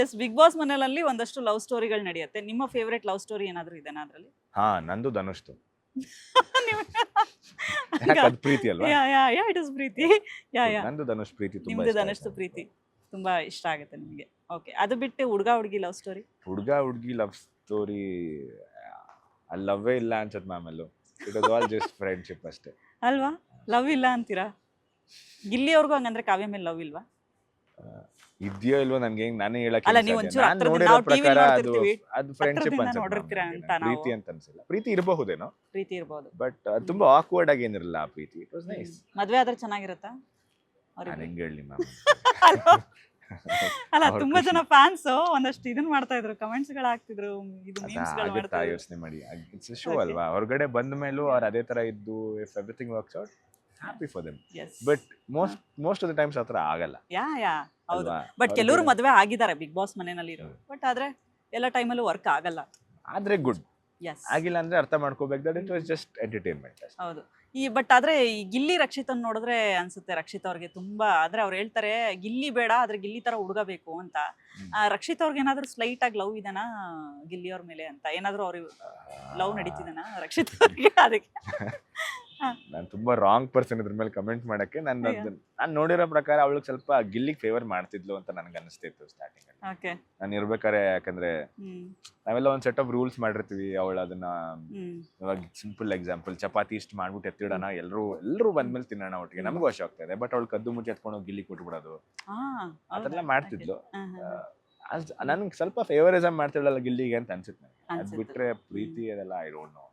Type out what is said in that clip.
S big boss ಮನೆಯಲ್ಲಿ ಒಂದಷ್ಟು love ಸ್ಟೋರಿಗಳು ನಡೆಯುತ್ತೆ. ನಿಮ್ಮ ಫೇವರೇಟ್ ಲವ್ ಸ್ಟೋರಿ ಏನಾದರೂ ಇದೆನಾ ಅದರಲ್ಲಿ? ಹಾ ನಂದು ಧನುಷ್ದು. ಹಂಗ ಯಾಕೆ ಅದು ಪ್ರೀತಿ ಅಲ್ವಾ? ಯಾ ಇಟ್ ಇಸ್ ಪ್ರೀತಿ. ಯಾ ನಂದು ಧನುಷ್ ಪ್ರೀತಿ ತುಂಬಾ ನಿಮ್ದು ಇಷ್ಟ ಧನುಷ್ದು ಆಯ್ತು. ಪ್ರೀತಿ ತುಂಬಾ ಇಷ್ಟ ಆಗುತ್ತೆ ನಿಮಗೆ. ಓಕೆ, ಅದು ಬಿಟ್ಟು ಹುಡುಗ ಹುಡುಗಿ ಲವ್ ಸ್ಟೋರಿ? ಹುಡುಗಿ ಲವ್ ಸ್ಟೋರಿ ಅಲ್ಲಿ ಲವ್ವೇ ಇಲ್ಲ ಅನ್ಸತ್ ಮ್ಯಾಮ್. ಅಲ್ಲೂ it was all just friendship ಅಷ್ಟೇ. ಅಲ್ವಾ? ಲವ್ ಇಲ್ಲ ಅಂತೀರಾ? ಗಿಲ್ಲಿಯವ್ರಿಗೂ ಹಂಗಂದ್ರೆ ಕಾವ್ಯ ಮೇಲೆ ಲವ್ ಇಲ್ವಾ? ಇದೆಯೋ ಇಲ್ವೋ ನನ್ಗೆ ನಾನೇ ಹೇಳಕ್ ಅಲ್ಲ, ನೀವು ಒಂಚೂರು ನಾನು ಹತ್ರದಿಂದ ನೋಡಿರೋ ನಾವು ಟಿವಿ ಪ್ರಕಾರ ಅದು ನೋಡ್ತಿರ್ತೀವಿ, ಅದು ಫ್ರೆಂಡ್ಶಿಪ್ ಹತ್ರದಿಂದ ಅನ್ಸುತ್ತೆ ನೋಡಿರ್ತೀರಾ ma'am ಅಂತ ನನಗೆ. ನಾವು. ಪ್ರೀತಿ ಅಂತ ಅನ್ಸಿಲ್ಲ. ಪ್ರೀತಿ ಇರಬಹುದೇನೋ, ಪ್ರೀತಿ ಇರ್ಬೋದು. ಬಟ್ ತುಂಬಾ ಆಕ್ವರ್ಡ್ ಆಗಿ ಏನಿರಲ್ಲ ಆ ಪ್ರೀತಿ. It was nice. ಮದ್ವೆ ಆದ್ರೆ ಚೆನ್ನಾಗಿರುತ್ತಾ ನಾನು ಅವ್ರಿಗೆ? ಹೆಂಗ್ ಹೇಳಿ ಮ್ಯಾಮ್? ಅಲ್ಲ, ತುಂಬಾ ಜನ ಫ್ಯಾನ್ಸ್ ಒಂದಷ್ಟು ಇದನ್ನ ಮಾಡ್ತಾ ಇದ್ರು, ಕಮೆಂಟ್ಸ್ ಗಳು ಹಾಕ್ತಿದ್ರು, ಇದು ಮೀಮ್ಸ್ ಗಳು ಆಗುತ್ತಾ ಮಾಡ್ತಾ ಇದ್ರು. ಯೋಚನೆ ಮಾಡಿ. It's show Okay. ಅಲ್ವಾ? ಹೊರಗಡೆ ಬಂದ ಮೇಲೂ ಅವ್ರು ಅದೇ ತರ ಇದ್ದು if everything works out happy for them. Yes. But most of the times ಹತ್ರ ಆಗಲ್ಲ ಯಾ ಹೌದು. ಅಲ್ವಾ? ಬಟ್ ಕೆಲವರು ಹೊರಗಡೆ- ಮದ್ವೆ ಆಗಿದ್ದಾರೆ ಬಿಗ್ ಬಾಸ್ ಮನೆಯಲ್ಲಿ ಇರೋ, ಬಟ್ ಆದ್ರೆ ಎಲ್ಲ ಟೈಮಲ್ಲೂ ವರ್ಕ್ ಆಗಲ್ಲ. ಆದ್ರೆ ಗುಡ್. ಎಸ್, ಆಗಿಲ್ಲ ಅಂದ್ರೆ ಅರ್ಥ ಮಾಡ್ಕೋಬೇಕು that it was just entertainment ಅಷ್ಟೇ. ಹೌದು. ಬಟ್ ಆದ್ರೆ ಈ ಗಿಲ್ಲಿ ರಕ್ಷಿತನ್ ನೋಡಿದ್ರೆ ಅನ್ಸುತ್ತೆ ರಕ್ಷಿತ್ ಅವ್ರಿಗೆ ತುಂಬಾ, ಆದ್ರೆ ಅವ್ರು ಹೇಳ್ತಾರೆ ಗಿಲ್ಲಿ ಬೇಡ, ಆದ್ರೆ ಗಿಲ್ಲಿ ತರ ಹುಡುಗ ಬೇಕು ಅಂತ. ರಕ್ಷಿತ್ ಅವ್ರಿಗೆ ಏನಾದ್ರು ಸ್ಲೈಟ್ ಆಗಿ ಲವ್ ಇದೆನಾ ಗಿಲ್ಲಿ ಅವ್ರ ಮೇಲೆ ಅಂತ? ಏನಾದ್ರು ಅವ್ರಿಗೆ ಲವ್ ನಡೀತಿದೆನಾ ರಕ್ಷಿತ್ ಅವ್ರಿಗೆ? ಅದಕ್ಕೆ ನಾನು ತುಂಬಾ ರಾಂಗ್ ಪರ್ಸನ್ ಇದ್ರ ಮೇಲೆ ಕಮೆಂಟ್ ಮಾಡಕ್ಕೆ. ನಾನು ನೋಡಿರೋ ಪ್ರಕಾರ ಅವಳಿಗೆ ಸ್ವಲ್ಪ ಗಿಲ್ಲಿಗೆ ಫೇವರ್ ಮಾಡ್ತಿದ್ಲು ಅಂತ ನನ್ಗೆ ಅನಿಸ್ತಿತ್ತು ಸ್ಟಾರ್ಟಿಂಗ್ ಅಲ್ಲಿ. ಓಕೆ. ನಾನು ಇರ್ಬೇಕಾರೆ. ಯಾಕಂದ್ರೆ ನಾವೆಲ್ಲ ಒಂದ್ ಸೆಟ್ ಆಫ್ ರೂಲ್ಸ್ ಮಾಡಿರ್ತೀವಿ. ಅವಳು ಅದನ್ನ ಇವಾಗ ಸಿಂಪಲ್ ಎಕ್ಸಾಂಪಲ್, ಚಪಾತಿ ಇಷ್ಟು ಮಾಡ್ಬಿಟ್ಟು ಎತ್ತಿಡೋಣ, ಎಲ್ಲರೂ ಬಂದ್ಮೇಲೆ ತಿನ್ನೋಣ ಒಟ್ಟಿಗೆ, ನಮಗೂ ಅಷ್ಟು ಆಗ್ತಾ ಇದೆ. ಬಟ್ ಅವಳು ಕದ್ದು ಮುಚ್ಚಿ ಎತ್ಕೊಂಡು ಗಿಲ್ಲಿ ಕೊಟ್ಬಿಡೋದು ಅದೆಲ್ಲ ಮಾಡ್ತಿದ್ಲು. ನನ್ಗೆ ಸ್ವಲ್ಪ ಫೇವರಿಸಮ್ ಮಾಡ್ತಿಳಲ್ಲ ಗಿಲ್ಲಿಗೆ ಅಂತ ಅನ್ಸುತ್ತೆ ನನಗೆ. ಅದ್ ಬಿಟ್ರೆ ಪ್ರೀತಿ ಅದೆಲ್ಲ ಐ ಡೋಂಟ್ ನೋ.